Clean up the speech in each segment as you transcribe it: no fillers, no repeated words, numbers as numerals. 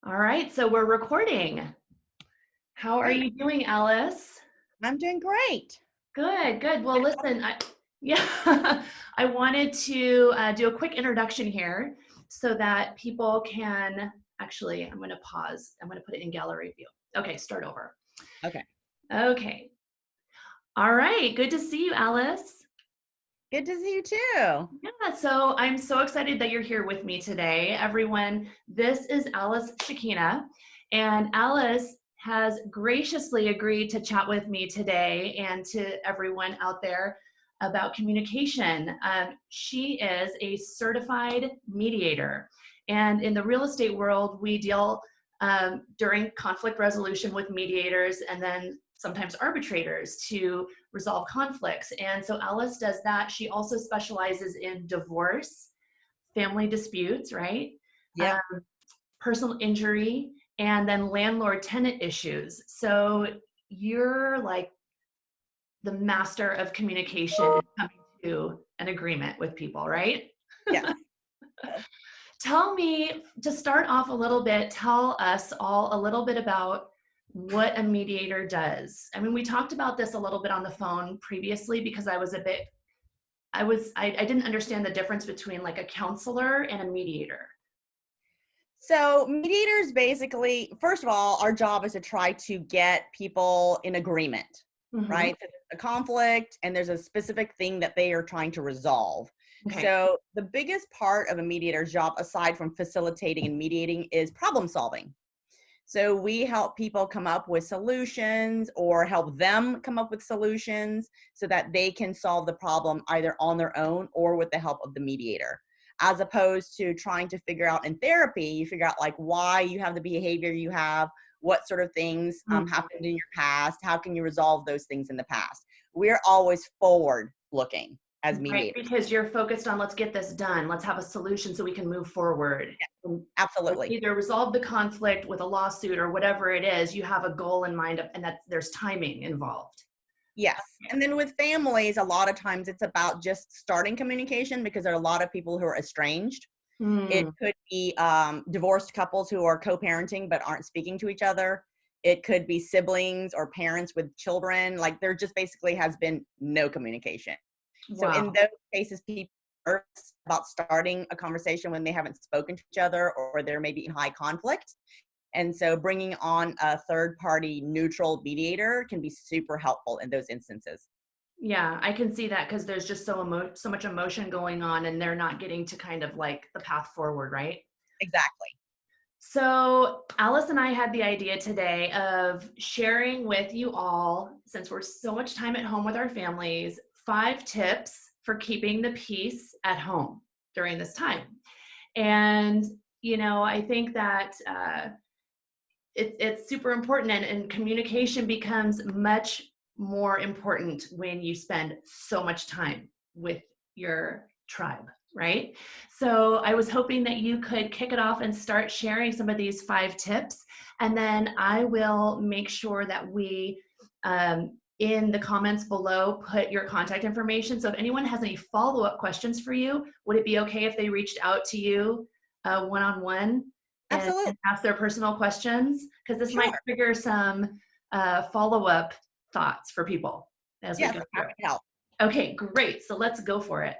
All right, so we're recording. How are Great. you doing, Alice? I'm doing great. Good, good. Well, listen, yeah, I wanted to do a quick introduction here so that people can actually, I'm going to pause. I'm going to put it in gallery view. Okay, start over. Okay. Okay. All right, good to see you, Alice. Good to see you too. Yeah, so I'm so excited that you're here with me today. Everyone, this is Alice Shikina, and Alice has graciously agreed to chat with me today and to everyone out there about communication. She is a certified mediator, and in the real estate world, we deal during conflict resolution with mediators and then sometimes arbitrators to resolve conflicts. And so Alice does that. She also specializes in divorce, family disputes, right? Yep. Um, Personal injury, and then landlord tenant issues. So you're like the master of communication and coming to an agreement with people, right? Yes. Tell me, to start off a little bit, tell us all a little bit about what a mediator does. I mean, we talked about this a little bit on the phone previously because I didn't understand the difference between like a counselor and a mediator. So mediators basically, first of all, our job is to try to get people in agreement, Hmm. right? So there's a conflict and there's a specific thing that they are trying to resolve. Okay. So the biggest part of a mediator's job, aside from facilitating and mediating, is problem solving. So we help people come up with solutions or help them come up with solutions so that they can solve the problem either on their own or with the help of the mediator. As opposed to trying to figure out in therapy, you figure out like why you have the behavior you have, what sort of things happened in your past, how can you resolve those things in the past. We're always forward looking as Right, mediators. because you're focused on let's get this done, let's have a solution so we can move forward. And Absolutely. either resolve the conflict with a lawsuit or whatever it is, you have a goal in mind and that there's timing involved. Yes. And then with families, a lot of times it's about just starting communication because there are a lot of people who are estranged. It Hmm. could be divorced couples who are co-parenting but aren't speaking to each other. It could be siblings or parents with children. Like there just basically has been no communication. So in Wow. those cases, people are nervous about starting a conversation when they haven't spoken to each other or they're maybe in high conflict. And so bringing on a third party neutral mediator can be super helpful in those instances. Yeah, I can see that because there's just so much emotion going on and they're not getting to kind of like the path forward, right? Exactly. So Alice and I had the idea today of sharing with you all, since we're so much time at home with our families, 5 tips for keeping the peace at home during this time. And, I think that it's super important, and communication becomes much more important when you spend so much time with your tribe, right? So I was hoping that you could kick it off and start sharing some of these 5 tips, and then I will make sure that we in the comments below put your contact information. So if anyone has any follow-up questions for you, would it be okay if they reached out to you one-on-one and Absolutely. ask their personal questions? Because this might Sure. trigger some follow-up thoughts for people as we Yes, go I'm through. happy to help. Okay, great. So let's go for it.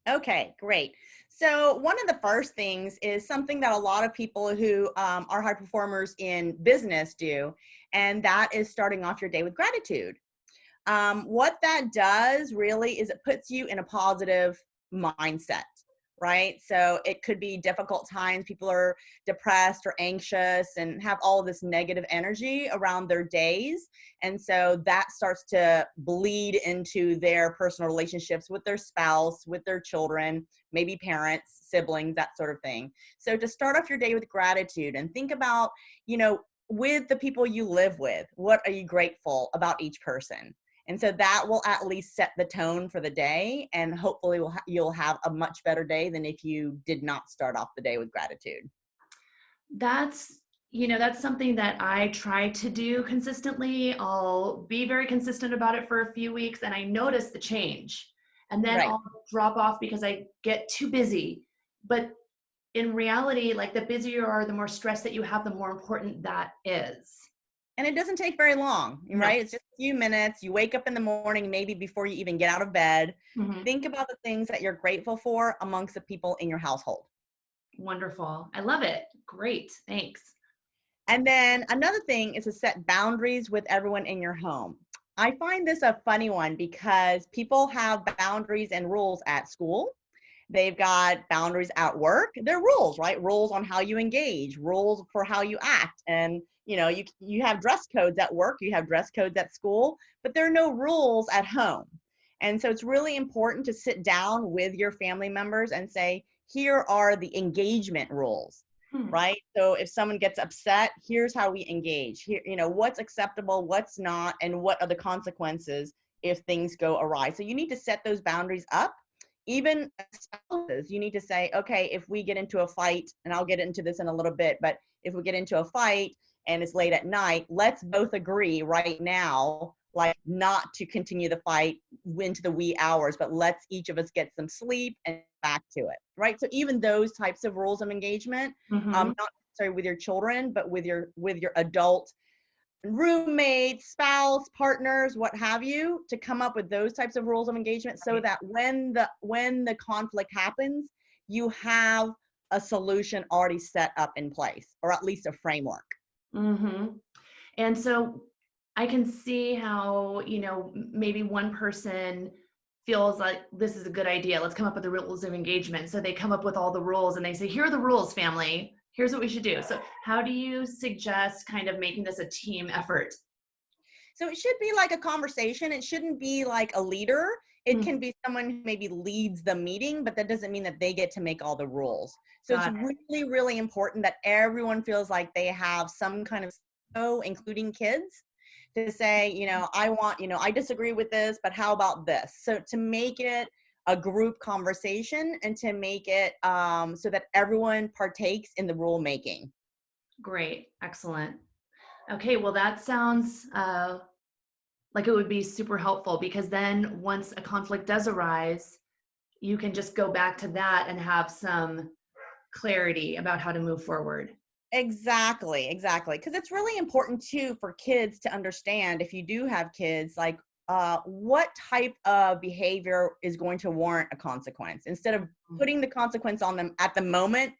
Okay, great. So one of the first things is something that a lot of people who are high performers in business do, and that is starting off your day with gratitude. What that does really is it puts you in a positive mindset, right? So it could be difficult times. People are depressed or anxious and have all of this negative energy around their days. And so that starts to bleed into their personal relationships with their spouse, with their children, maybe parents, siblings, that sort of thing. So to start off your day with gratitude and think about, with the people you live with, what are you grateful about each person? And so that will at least set the tone for the day, and hopefully you'll have a much better day than if you did not start off the day with gratitude. That's, that's something that I try to do consistently. I'll be very consistent about it for a few weeks and I notice the change. And then Right. I'll drop off because I get too busy. But in reality, like the busier you are, the more stress that you have, the more important that is. And it doesn't take very long, No. right? It's just a few minutes. You wake up in the morning, maybe before you even get out of bed. Mhm. Think about the things that you're grateful for amongst the people in your household. Wonderful. I love it. Great. Thanks. And then another thing is to set boundaries with everyone in your home. I find this a funny one because people have boundaries and rules at school. They've got boundaries at work. They're rules, right? Rules on how you engage, rules for how you act. And you have dress codes at work, you have dress codes at school, but there are no rules at home. And so it's really important to sit down with your family members and say, here are the engagement rules, Hmm. right? So if someone gets upset, here's how we engage. Here, what's acceptable, what's not, and what are the consequences if things go awry. So you need to set those boundaries up. Even spouses, you need to say, okay, if we get into a fight, and I'll get into this in a little bit, but if we get into a fight and it's late at night, let's both agree right now, like not to continue the fight into the wee hours, but let's each of us get some sleep and back to it, right? So even those types of rules of engagement, Mm-hmm. not necessarily with your children, but with your adult roommates, spouse, partners, what have you, to come up with those types of rules of engagement so Right. that when the conflict happens, you have a solution already set up in place, or at least a framework. Mm-hmm. And so I can see how, maybe one person feels like this is a good idea. Let's come up with the rules of engagement. So they come up with all the rules and they say, here are the rules, family. Here's what we should do. So how do you suggest kind of making this a team effort? So it should be like a conversation. It shouldn't be like a leader. It Hmm. can be someone who maybe leads the meeting, but that doesn't mean that they get to make all the rules. So it's Got really, really important that everyone feels like they have some kind of say, including kids, to say, I disagree with this, but how about this? So to make it a group conversation and to make it so that everyone partakes in the rule making. Great. Excellent. Okay. Well, that sounds like it would be super helpful because then once a conflict does arise, you can just go back to that and have some clarity about how to move forward. Exactly, exactly. Because it's really important too for kids to understand, if you do have kids, like what type of behavior is going to warrant a consequence, instead of putting the consequence on them at the moment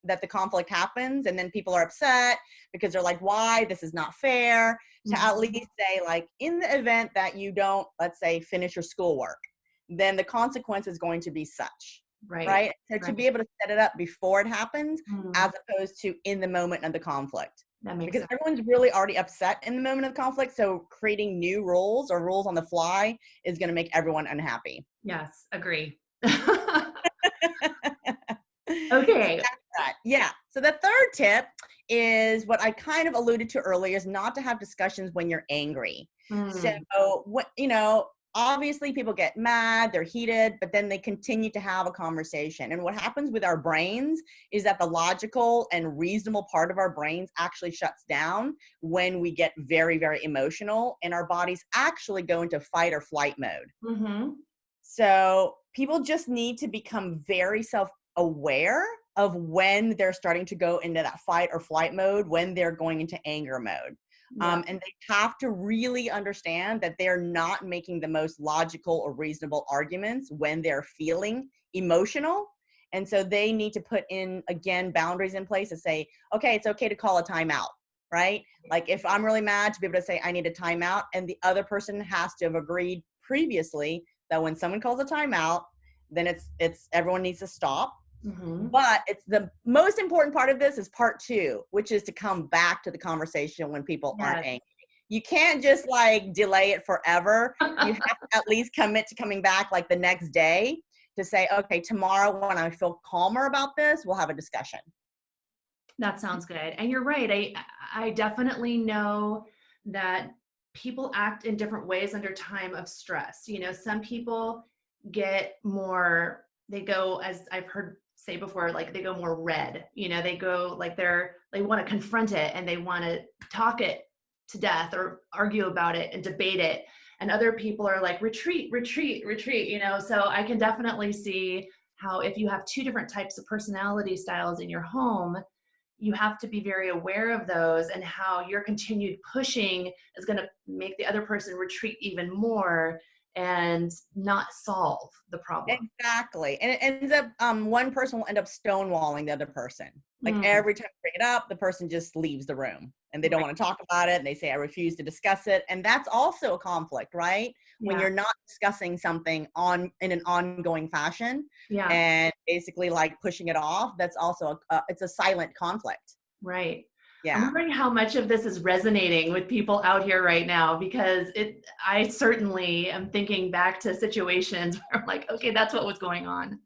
that the conflict happens, and then people are upset because they're like, why, this is not fair. To at Mhm. least say, like, in the event that you don't, let's say, finish your schoolwork, then the consequence is going to be such, Right, right? So to right. be able to set it up before it happens, Mm, as opposed to in the moment of the conflict. that makes Because sense. everyone's really already upset in the moment of conflict. So creating new rules or rules on the fly is going to make everyone unhappy. Yes, agree. So Okay. that's that. Yeah. So the third tip is what I kind of alluded to earlier, is not to have discussions when you're angry. So Mm, obviously people get mad, they're heated, but then they continue to have a conversation. And what happens with our brains is that the logical and reasonable part of our brains actually shuts down when we get very, very emotional, and our bodies actually go into fight or flight mode. mhm. So people just need to become very self-aware of when they're starting to go into that fight or flight mode, when they're going into anger mode. Yeah. And they have to really understand that they're not making the most logical or reasonable arguments when they're feeling emotional. And so they need to put in, again, boundaries in place to say, okay, it's okay to call a timeout, right? Like if I'm really mad, to be able to say I need a timeout, and the other person has to have agreed previously that when someone calls a timeout, then it's everyone needs to stop. Mhm. But it's the most important part of this is part two, which is to come back to the conversation when people aren't Yes. angry. You can't just like delay it forever. You have to at least commit to coming back like the next day to say, okay, tomorrow when I feel calmer about this, we'll have a discussion. That sounds good. And you're right. I definitely know that people act in different ways under time of stress. Some people get more, they go, as I've heard say before, like they go more red. They go like they want to confront it and they want to talk it to death or argue about it and debate it. And other people are like retreat, retreat, retreat. So I can definitely see how if you have two different types of personality styles in your home, you have to be very aware of those, and how your continued pushing is going to make the other person retreat even more and not solve the problem. Exactly. And it ends up, one person will end up stonewalling the other person. Like Mm, every time you bring it up, the person just leaves the room and they don't right. want to talk about it. And they say, I refuse to discuss it. And that's also a conflict, right? When Yeah. you're not discussing something on in an ongoing fashion Yeah. and basically like pushing it off, that's also it's a silent conflict. Right. I'm Yeah. wondering how much of this is resonating with people out here right now, because I certainly am thinking back to situations where I'm like, okay, that's what was going on.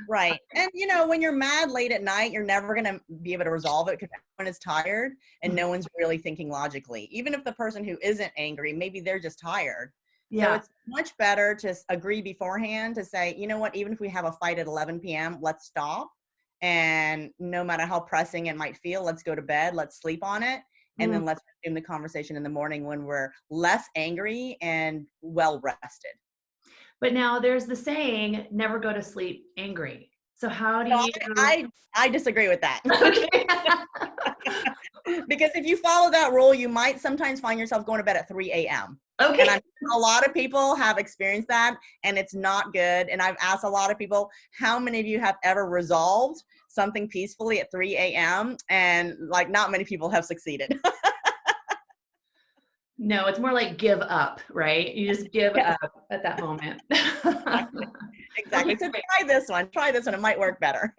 Right. And you know, when you're mad late at night, you're never going to be able to resolve it because everyone is tired and Mhm. no one's really thinking logically. Even if the person who isn't angry, maybe they're just tired. So Yeah. it's much better to agree beforehand to say, you know what, even if we have a fight at 11 p.m., let's stop. And no matter how pressing it might feel, let's go to bed, let's sleep on it. And Mm. then let's resume the conversation in the morning when we're less angry and well rested. But now there's the saying, never go to sleep angry. So how do No, you, I disagree with that. okay. Because if you follow that rule, you might sometimes find yourself going to bed at 3 a.m. And Okay. I'm a lot of people have experienced that and it's not good. And I've asked a lot of people, how many of you have ever resolved something peacefully at 3 a.m.? And like not many people have succeeded. No, it's more like give up, right? You just give Yes, up at that moment. exactly. Okay, Exactly. So great. try this one. Try this one. It might work better.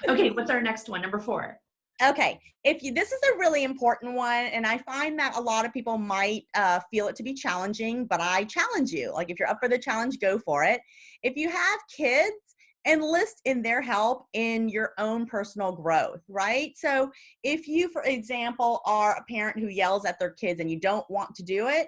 Okay, what's our next one? Number 4. Okay, if you this is a really important one, and I find that a lot of people might feel it to be challenging, but I challenge you. Like if you're up for the challenge, go for it. If you have kids, enlist in their help in your own personal growth, right? So if you, for example, are a parent who yells at their kids and you don't want to do it,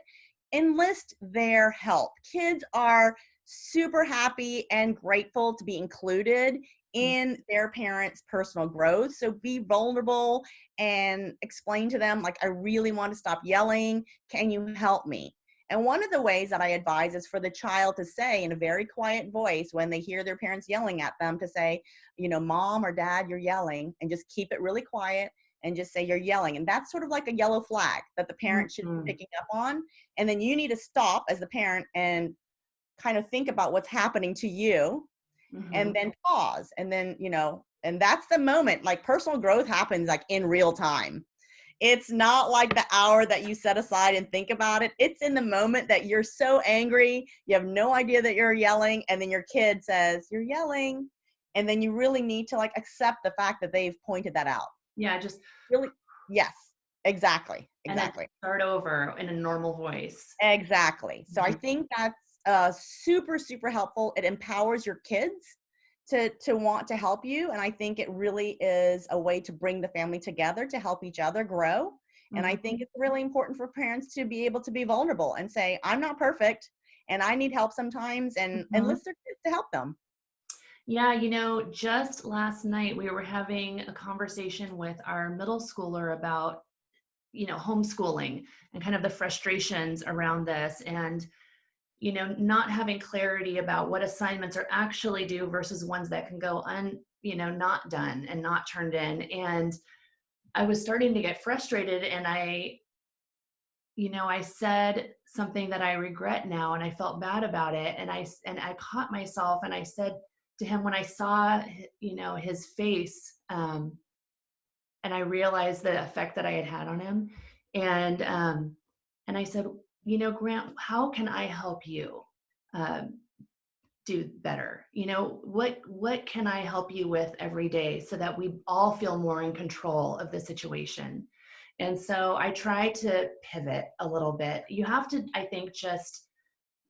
enlist their help. Kids are super happy and grateful to be included in their parents' personal growth. So be vulnerable and explain to them, like, I really want to stop yelling. Can you help me? And one of the ways that I advise is for the child to say in a very quiet voice when they hear their parents yelling at them to say, you know, mom or dad, you're yelling, and just keep it really quiet and just say you're yelling. And that's sort of like a yellow flag that the parent should be Mhm. picking up on. And then you need to stop as the parent and kind of think about what's happening to you and Mhm. then pause and then, you know, and that's the moment. Like personal growth happens like in real time. It's not like the hour that you set aside and think about it. It's in the moment that you're so angry, you have no idea that you're yelling, and then your kid says you're yelling, and then you really need to like accept the fact that they've pointed that out. Yeah, just Really. Yes, exactly, and then exactly. start over in a normal voice. Exactly. So I Mhm. think that's super, super helpful. It empowers your kids to want to help you, and I think it really is a way to bring the family together to help each other grow. And I think Mhm. it's really important for parents to be able to be vulnerable and say, "I'm not perfect, and I need help sometimes," and Mhm. enlist their kids to help them. Yeah, just last night we were having a conversation with our middle schooler about, homeschooling and kind of the frustrations around this, and not having clarity about what assignments are actually due versus ones that can go not done and not turned in. And I was starting to get frustrated, and I said something that I regret now, and I felt bad about it. And I caught myself, and I said to him when I saw, his face, and I realized the effect that I had had on him. And I said, Grant, how can I help you um, do better? What can I help you with every day so that we all feel more in control of the situation? And so I try to pivot a little bit. You have to, I think, just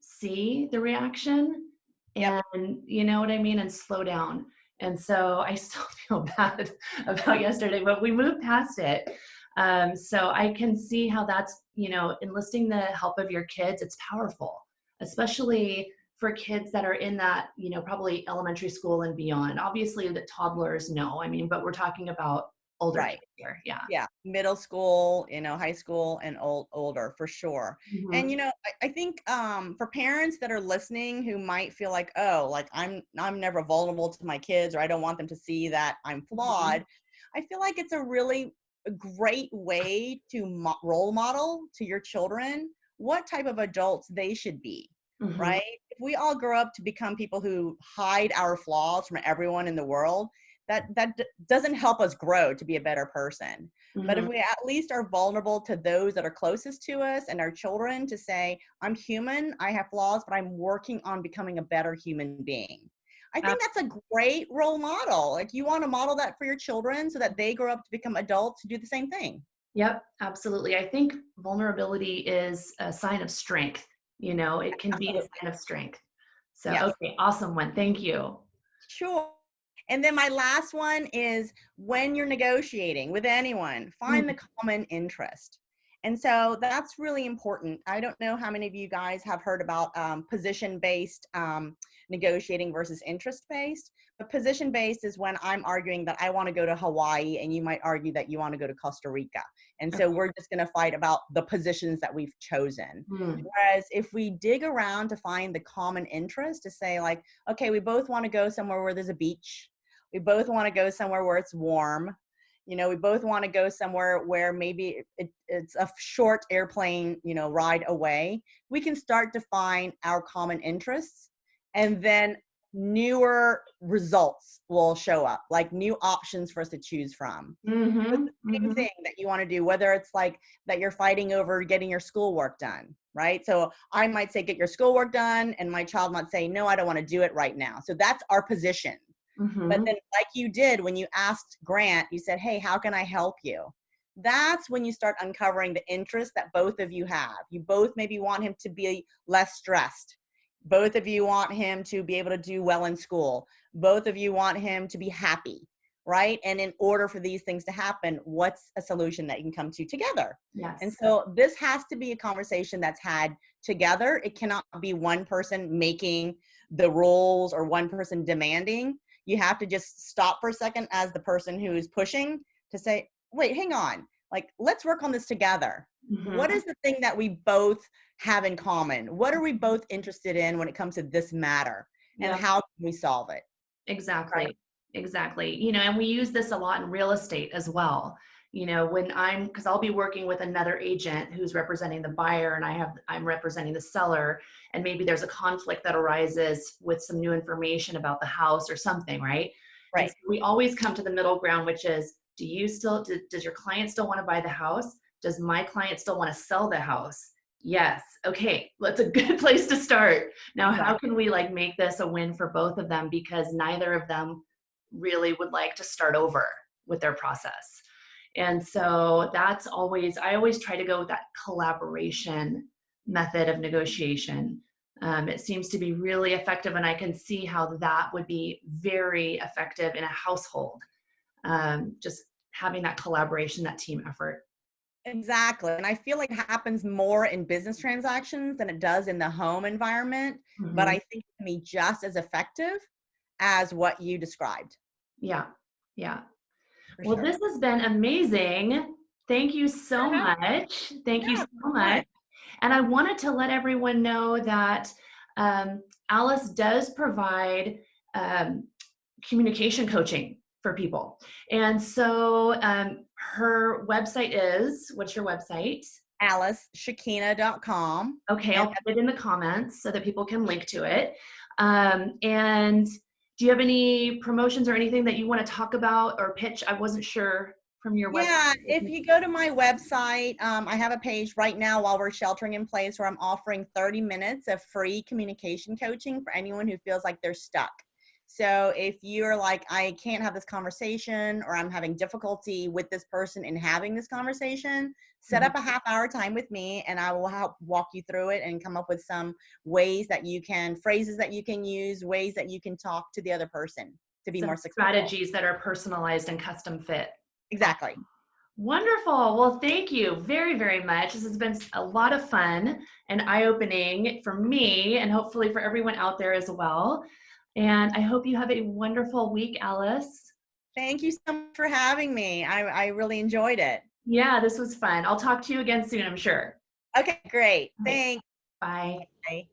see the reaction, Yep. and you know what I mean, and slow down. And so I still feel bad about yesterday, but we moved past it. So I can see how that's, enlisting the help of your kids. It's powerful, especially for kids that are in that, probably elementary school and beyond. Obviously, the toddlers know. I mean, but we're talking about older Right. kids here. Yeah. Yeah, middle school, high school and older for sure. And Hmm. I think for parents that are listening who might feel like, oh, like I'm never vulnerable to my kids, or I don't want them to see that I'm Hmm. flawed. I feel like it's a great way to role model to your children what type of adults they should be, Hmm. right? If we all grow up to become people who hide our flaws from everyone in the world, that doesn't help us grow to be a better person. But if Hmm. we at least are vulnerable to those that are closest to us and our children, to say, I'm human, I have flaws, but I'm working on becoming a better human being. I think that's a great role model. Like, you want to model that for your children so that they grow up to become adults who do the same thing. Yep, absolutely. I think vulnerability is a sign of strength. It can be a Absolutely. sign of strength. So, Yes. okay, awesome one. Thank you. Sure. And then my last one is, when you're negotiating with anyone, find the Mm, common interest. And so that's really important. I don't know how many of you guys have heard about position based negotiating versus interest based. But position based is when I'm arguing that I want to go to Hawaii and you might argue that you want to go to Costa Rica. And so okay. we're just going to fight about the positions that we've chosen. Mm, Whereas if we dig around to find the common interest, to say, like, okay, we both want to go somewhere where there's a beach. We both want to go somewhere where it's warm. We both want to go somewhere where maybe it's a short airplane, ride away. We can start to find our common interests, and then newer results will show up, like new options for us to choose from. But mhm, the same mhm, thing that you want to do, whether it's like that you're fighting over getting your schoolwork done, right? So I might say, get your schoolwork done, and my child might say, no, I don't want to do it right now. So that's our position. But mhm. then, like you did when you asked Grant, you said, hey, how can I help you? That's when you start uncovering the interest that both of you have. You both maybe want him to be less stressed. Both of you want him to be able to do well in school. Both of you want him to be happy, right? And in order for these things to happen, what's a solution that you can come to together? And Yes. so this has to be a conversation that's had together. It cannot be one person making the rules or one person demanding. You have to just stop for a second as the person who is pushing, to say, wait, hang on. Like, let's work on this together. What Mhm. is the thing that we both have in common? What are we both interested in when it comes to this matter? And Yep. how can we solve it? Right? Exactly. Exactly. And we use this a lot in real estate as well. Because I'll be working with another agent who's representing the buyer and I'm representing the seller, and maybe there's a conflict that arises with some new information about the house or something, right? And Right. so we always come to the middle ground, which is, does your client still want to buy the house? Does my client still want to sell the house? Yes. Okay. That's a good place to start. Now, how Exactly. can we make this a win for both of them, because neither of them really would like to start over with their process. And so I always try to go with that collaboration method of negotiation. It seems to be really effective, and I can see how that would be very effective in a household. Just having that collaboration, that team effort. Exactly. And I feel like it happens more in business transactions than it does in the home environment. But I Hmm. think it can be just as effective as what you described, Yeah, yeah. for Well, sure. this has been amazing. Thank you so Yeah, much. Thank you yeah, so fun. much. And I wanted to let everyone know that Alice does provide um, communication coaching for people. And so her website is, what's your website? AliceShikina.com. Okay, And I'll put it in the comments so that people can link to it. And do you have any promotions or anything that you want to talk about or pitch? I wasn't sure from your yeah, if website. you go to my website, I have a page right now while we're sheltering in place where I'm offering 30 minutes of free communication coaching for anyone who feels like they're stuck. So if you're like, I can't have this conversation, or I'm having difficulty with this person in having this conversation, set Mhm. up a half-hour time with me and I will help walk you through it and come up with some ways that you can, phrases that you can use, ways that you can talk to the other person to be Some more successful. strategies that are personalized and custom fit. Exactly. Wonderful. Well, thank you very, very much. This has been a lot of fun and eye-opening for me, and hopefully for everyone out there as well. And I hope you have a wonderful week, Alice. Thank you so much for having me. I really enjoyed it. Yeah, this was fun. I'll talk to you again soon, I'm sure. Okay, great. All right, Thanks. bye. Bye.